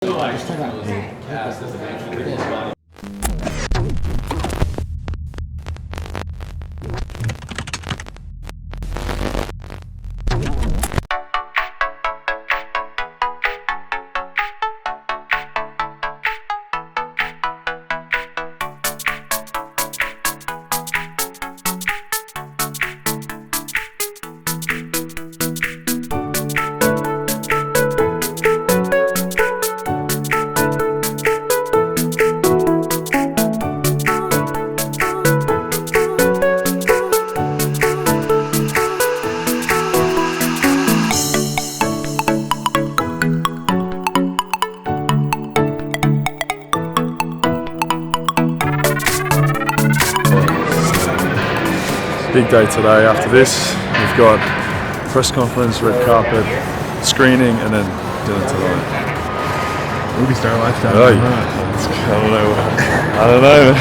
Big day today. After this, we've got press conference, red carpet, screening, and then dinner tonight. Movie star lifestyle. Oh, I don't know.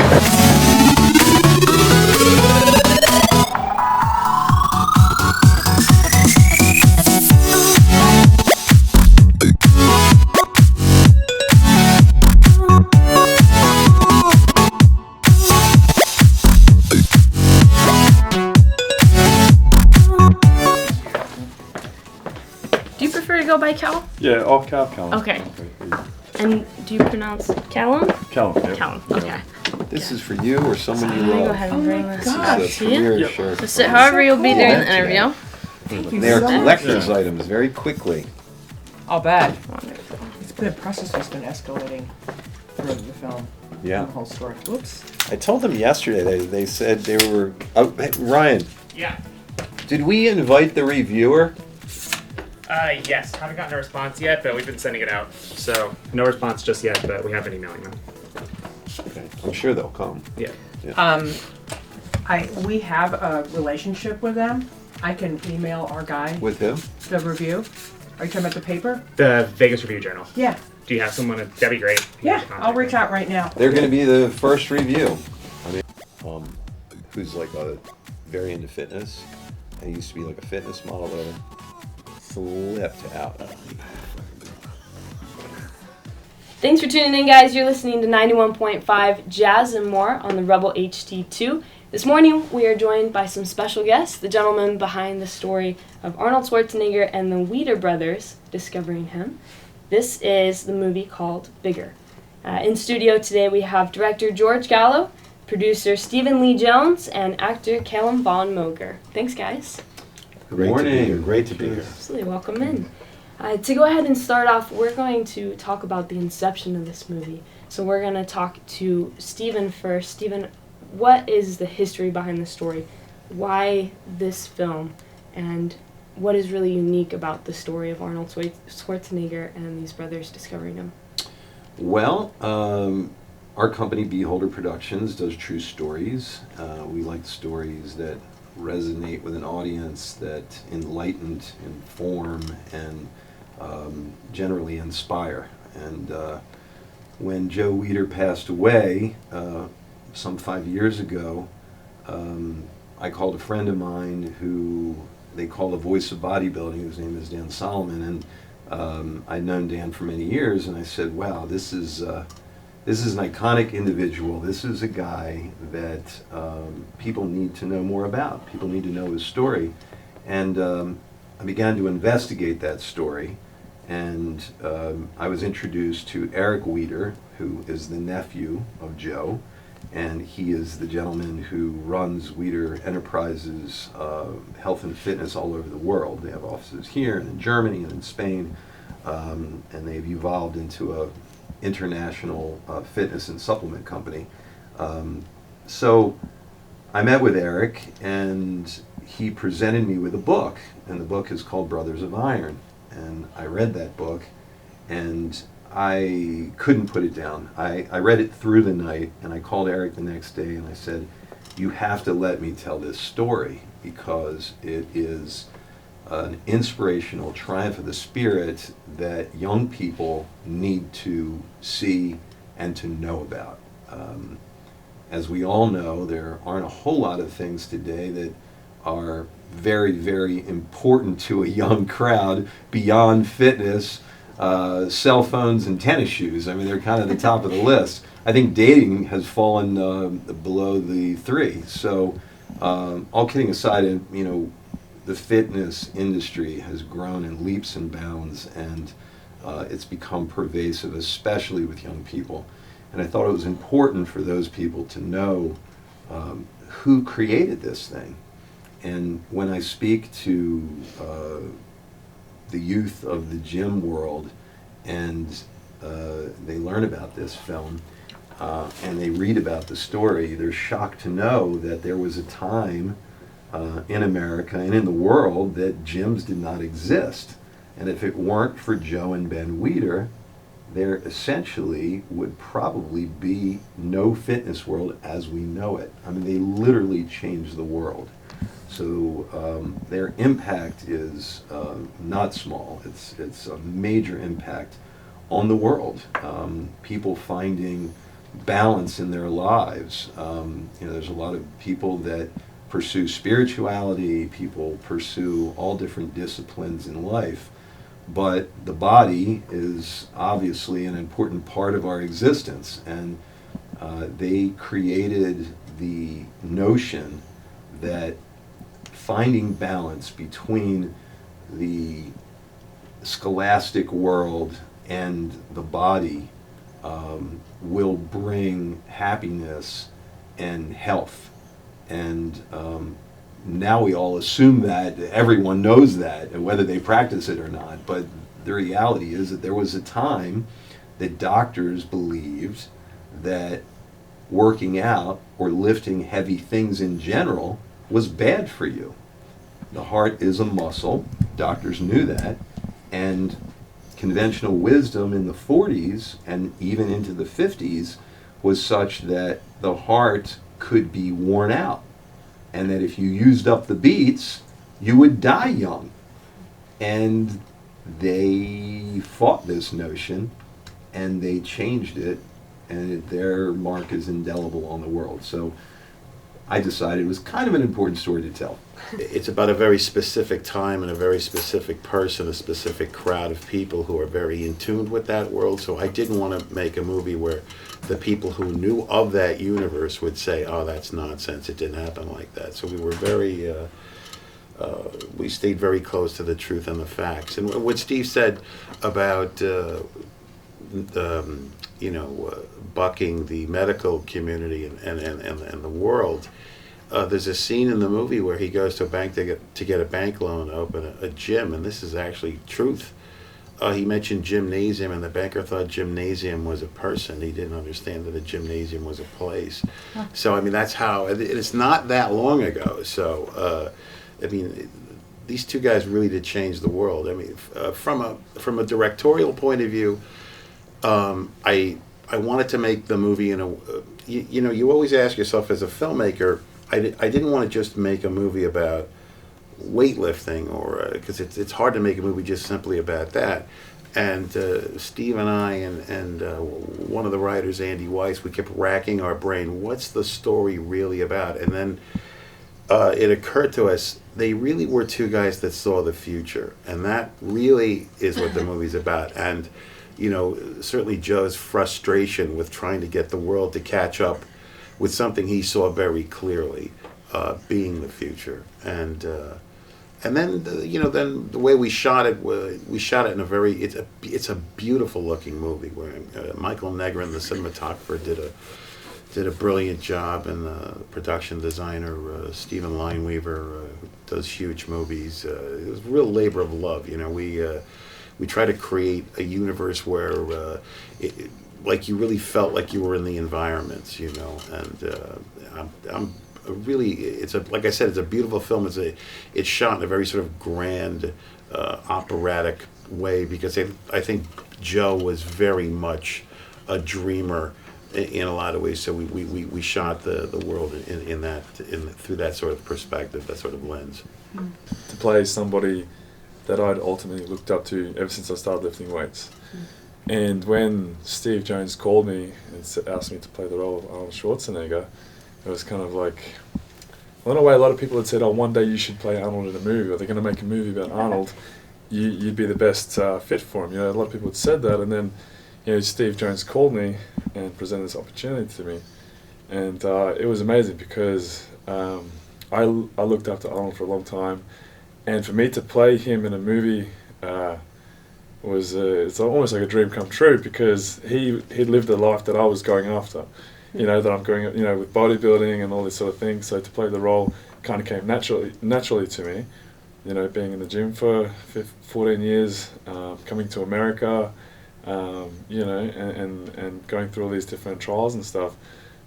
Do you prefer to go by Cal? Yeah, off Calum. Okay. And do you pronounce Calum? Calum. Yeah. Calum. Okay. This is for you or someone you I'm gonna go love. ahead and bring this This is a premier Yep. shirt. Just sit however you'll be during the interview. They are collector's items very quickly. I'll bet. Wonderful. The price has just been escalating throughout the film. Yeah. The whole story. Whoops. I told them yesterday, they said they were... Oh, hey, Ryan, Yeah. did we invite the reviewer? Yes. Haven't gotten a response yet, but we've been sending it out. So no response just yet, but we have been emailing them. Okay. I'm sure they'll come. Yeah. We have a relationship with them. I can email our guy With him? the review. Are you talking about the paper? The Vegas Review Journal. Yeah. Do you have someone? That'd be great. Yeah. I'll reach out right now. They're going to be the first review. I mean, who's like very into fitness. I used to be like a fitness model, but I slipped out. Thanks for tuning in, guys. You're listening to 91.5 Jazz and More on the Rebel HD2. This morning, we are joined by some special guests, the gentleman behind the story of Arnold Schwarzenegger and the Weeder brothers discovering him. This is the movie called Bigger. In studio today, we have director George Gallo, producer Stephen Lee Jones, and actor Calum von Moger. Thanks, guys. Good morning. Great to be here. Absolutely, welcome in. To go ahead and start off, we're going to talk about the inception of this movie. So we're going to talk to Stephen first. Stephen, what is the history behind the story? Why this film? And what is really unique about the story of Arnold Schwarzenegger and these brothers discovering him? Well, our company, Beholder Productions, does true stories. We like stories that resonate with an audience, that enlighten, inform, and generally inspire. And when Joe Weeder passed away some 5 years ago, I called a friend of mine who they call the voice of bodybuilding, whose name is Dan Solomon, and I'd known Dan for many years, and I said, wow, this is an iconic individual. This is a guy that people need to know more about. People need to know his story. And I began to investigate that story, and I was introduced to Eric Weeder, who is the nephew of Joe, and he is the gentleman who runs Weeder Enterprises Health and Fitness all over the world. They have offices here and in Germany and in Spain, and they've evolved into a international fitness and supplement company. So I met with Eric, and he presented me with a book, and the book is called Brothers of Iron. And I read that book, and I couldn't put it down. I read it through the night, and I called Eric the next day, and I said, you have to let me tell this story, because it is an inspirational triumph of the spirit that young people need to see and to know about. As we all know, there aren't a whole lot of things today that are very, very important to a young crowd beyond fitness. cell phones and tennis shoes. I mean, they're kind of the top of the list. I think dating has fallen below the 3. So, all kidding aside, the fitness industry has grown in leaps and bounds, and it's become pervasive, especially with young people. And I thought it was important for those people to know who created this thing. And when I speak to the youth of the gym world, and they learn about this film, and they read about the story, they're shocked to know that there was a time in America and in the world that gyms did not exist. And if it weren't for Joe and Ben Weider, there essentially would probably be no fitness world as we know it. I mean, they literally changed the world. So their impact is not small. It's a major impact on the world. People finding balance in their lives. There's a lot of people that pursue spirituality, people pursue all different disciplines in life, but the body is obviously an important part of our existence, and they created the notion that finding balance between the scholastic world and the body will bring happiness and health. And now we all assume that everyone knows that, and whether they practice it or not. But the reality is that there was a time that doctors believed that working out or lifting heavy things in general was bad for you. The heart is a muscle. Doctors knew that. And conventional wisdom in the 40s and even into the 50s was such that the heart could be worn out, and that if you used up the beats, you would die young. And they fought this notion, and they changed it, and their mark is indelible on the world. So I decided it was kind of an important story to tell. It's about a very specific time and a very specific person, a specific crowd of people who are very in tune with that world. So I didn't want to make a movie where the people who knew of that universe would say, oh, that's nonsense, it didn't happen like that. So we were very, we stayed very close to the truth and the facts. And what Steve said about, bucking the medical community and the world, there's a scene in the movie where he goes to a bank to get a bank loan to open a gym, and this is actually truth. He mentioned gymnasium, and the banker thought gymnasium was a person. He didn't understand that a gymnasium was a place. Huh. So, I mean, that's how, it's not that long ago. So, these two guys really did change the world. I mean, from a directorial point of view, I wanted to make the movie in a, you always ask yourself as a filmmaker, I didn't want to just make a movie about weightlifting, or because it's hard to make a movie just simply about that. And Steve and I and one of the writers, Andy Weiss, we kept racking our brain, what's the story really about? And then it occurred to us, they really were two guys that saw the future, and that really is what the movie's about. And certainly Joe's frustration with trying to get the world to catch up with something he saw very clearly, being the future. And then then the way we shot it in a very, it's a beautiful looking movie where Michael Negrin, the cinematographer, did a brilliant job, and the production designer Stephen Lineweaver does huge movies. It was a real labor of love. We try to create a universe where like you really felt like you were in the environments, and I'm really, like I said, it's a beautiful film. It's shot in a very sort of grand, operatic way, because I think Joe was very much a dreamer in a lot of ways. So we shot the world through that sort of perspective, that sort of lens. To play somebody that I'd ultimately looked up to ever since I started lifting weights. And when Steve Jones called me and asked me to play the role of Arnold Schwarzenegger, it was kind of like, well, in a way, a lot of people had said, oh, one day you should play Arnold in a movie, or they're going to make a movie about Arnold. you'd be the best fit for him. You know, a lot of people had said that, and then, you know, Steve Jones called me and presented this opportunity to me, and it was amazing because I looked after Arnold for a long time, and for me to play him in a movie was it's almost like a dream come true, because he lived a life that I was going after, you know, that I'm going, you know, with bodybuilding and all this sort of thing. So to play the role kind of came naturally to me, you know, being in the gym for 14 years, coming to America, you know, and going through all these different trials and stuff.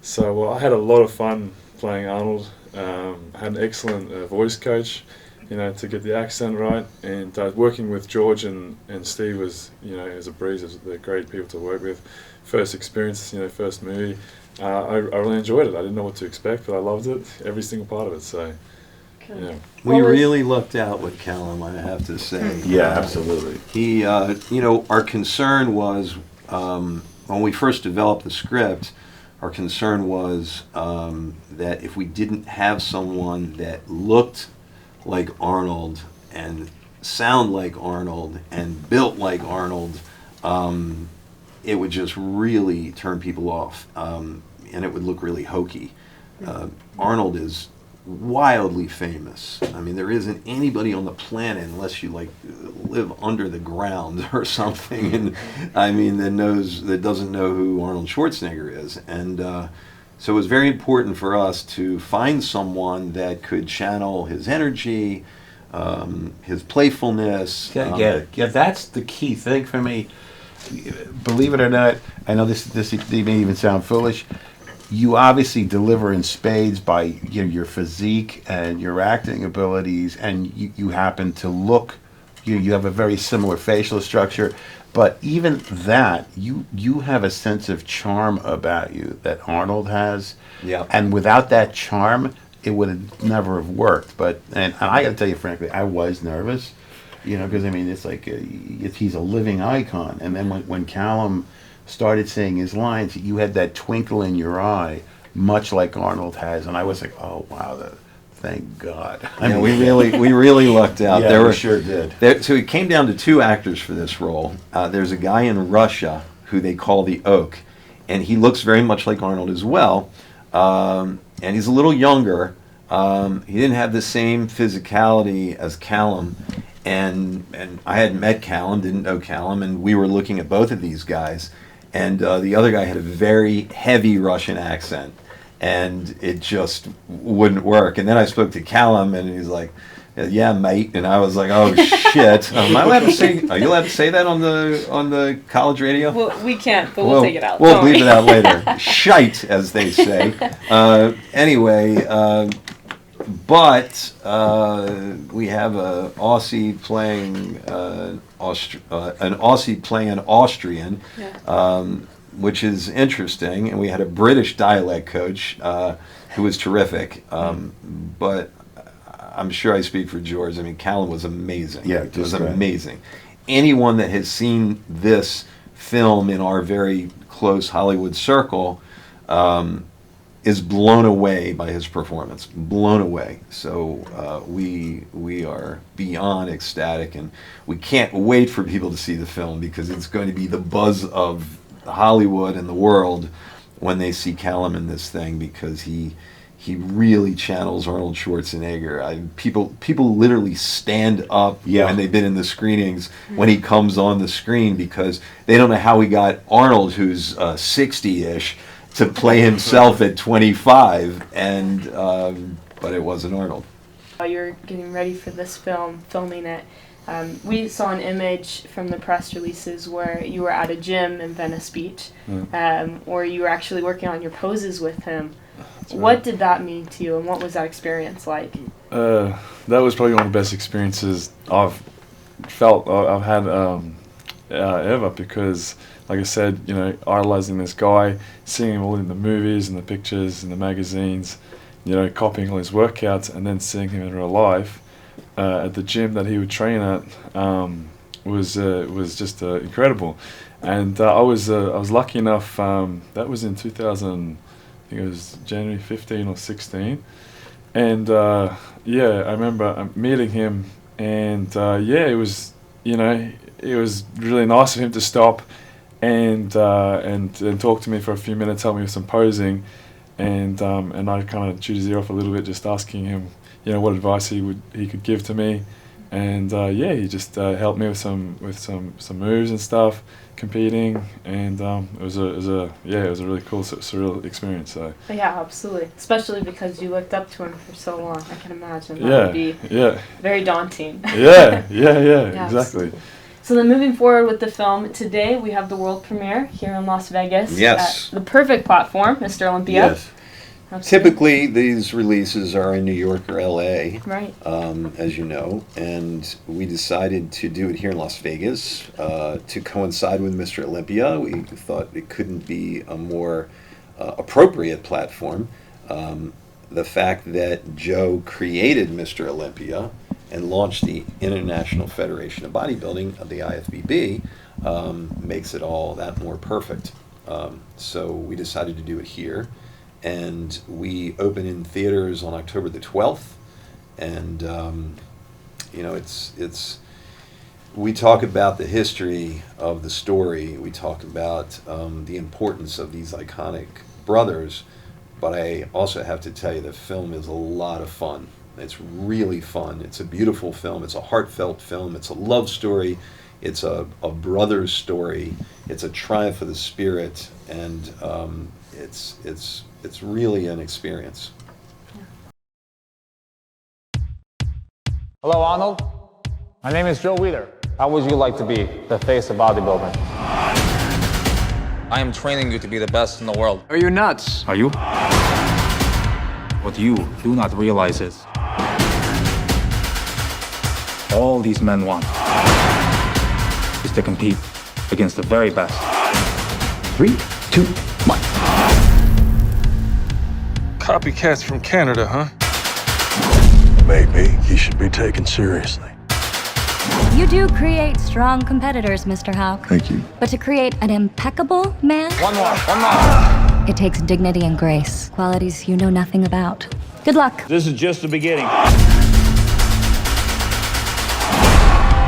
So I had a lot of fun playing Arnold. I had an excellent voice coach, you know, to get the accent right, and working with George and Steve was, you know, it was a breeze. They're great people to work with. First experience, you know, first movie. I really enjoyed it. I didn't know what to expect, but I loved it, every single part of it. So, yeah. We really lucked out with Calum, I have to say. Yeah, absolutely. He, you know, our concern was, when we first developed the script, our concern was that if we didn't have someone that looked like Arnold and sound like Arnold and built like Arnold, it would just really turn people off, and it would look really hokey. Arnold is wildly famous. I mean, there isn't anybody on the planet, unless you like live under the ground or something, and I mean, that doesn't know who Arnold Schwarzenegger is. And so it was very important for us to find someone that could channel his energy, his playfulness. Yeah, that's the key thing for me. Believe it or not, I know this may even sound foolish. You obviously deliver in spades by, you know, your physique and your acting abilities, and you happen to look, you have a very similar facial structure, but even that, you have a sense of charm about you that Arnold has. Yeah. And without that charm, it would have never have worked. And I got to tell you frankly, I was nervous, you know, because I mean, it's like he's a living icon. And then when Calum started saying his lines, you had that twinkle in your eye, much like Arnold has, and I was like, oh wow, thank God. I Yeah, mean, we really lucked out. Yeah, we sure did. So it came down to two actors for this role. There's a guy in Russia who they call the Oak, and he looks very much like Arnold as well, and he's a little younger. He didn't have the same physicality as Calum, and I hadn't met Calum, didn't know Calum, and we were looking at both of these guys. And the other guy had a very heavy Russian accent, and it just wouldn't work. And then I spoke to Calum, and he's like, "Yeah, mate." And I was like, "Oh shit! Am I allowed to say? Are you allowed to say that on the college radio?" Well, we can't, but we'll take it out. We'll leave it out later. Shite, as they say. Anyway. But we have an Aussie playing an Austrian, Yeah. Which is interesting, and we had a British dialect coach who was terrific. But I'm sure I speak for George. I mean, Calum was amazing. Yeah, it was just great. amazing. Anyone that has seen this film in our very close Hollywood circle is blown away by his performance, blown away. So we are beyond ecstatic, and we can't wait for people to see the film, because it's going to be the buzz of Hollywood and the world when they see Calum in this thing, because he really channels Arnold Schwarzenegger. People literally stand up when they've been in the screenings when he comes on the screen, because they don't know how he got Arnold, who's 60-ish, to play himself at 25, and but it wasn't Arnold. While you were getting ready for this filming it, we saw an image from the press releases where you were at a gym in Venice Beach, or you were actually working on your poses with him. What did that mean to you, and what was that experience like? That was probably one of the best experiences I've had ever, because, like I said, you know, idolizing this guy, seeing him all in the movies and the pictures and the magazines, you know, copying all his workouts, and then seeing him in real life at the gym that he would train at was just incredible. And I was lucky enough. That was in 2000. I think it was January 15 or 16, and I remember meeting him, and it was you know, it was really nice of him to stop and talk to me for a few minutes, help me with some posing, and I kind of chewed his ear off a little bit, just asking him, you know, what advice he could give to me, and he just helped me with some moves and stuff, competing, and it was a really cool, surreal experience. So Yeah, absolutely. Especially because you looked up to him for so long. I can imagine that would be very daunting. Yeah, exactly. So then moving forward with the film, today we have the world premiere here in Las Vegas. Yes. At the perfect platform, Mr. Olympia. Yes. Absolutely. Typically, these releases are in New York or LA, Right. as you know, and we decided to do it here in Las Vegas to coincide with Mr. Olympia. We thought it couldn't be a more appropriate platform. The fact that Joe created Mr. Olympia and launched the International Federation of Bodybuilding, the IFBB, makes it all that more perfect. So we decided to do it here. And we open in theaters on October the 12th, and we talk about the history of the story. We talk about the importance of these iconic brothers, but I also have to tell you the film is a lot of fun. It's really fun. It's a beautiful film. It's a heartfelt film. It's a love story. It's a brother's story. It's a triumph of the spirit, and it's really an experience. Hello, Arnold. My name is Joe Wheeler. How would you like to be the face of bodybuilding? I am training you to be the best in the world. Are you nuts? Are you? What you do not realize is all these men want is to compete against the very best. 3, 2, 1. Copycats from Canada, huh? Maybe he should be taken seriously. You do create strong competitors, Mr. Houck. Thank you. But to create an impeccable man, One more. it takes dignity and grace, qualities you know nothing about. Good luck. This is just the beginning.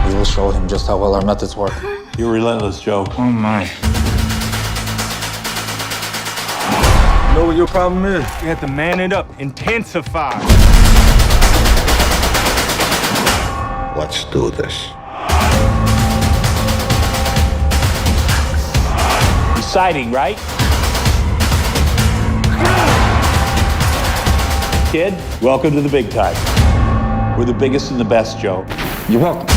We will show him just how well our methods work. You're relentless, Joe. Oh my. You know what your problem is? You have to man it up, intensify. Let's do this. Exciting, right? Kid, welcome to the big time. We're the biggest and the best, Joe. You're welcome.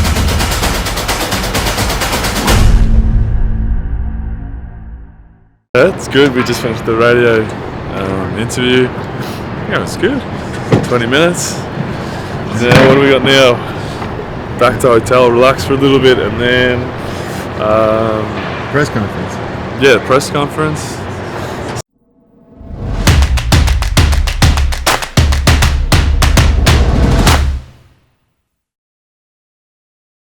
It's good. We just finished the radio interview. Yeah, it's good. 20 minutes. Now, what do we got now? Back to hotel, relax for a little bit, and then Press conference. press conference.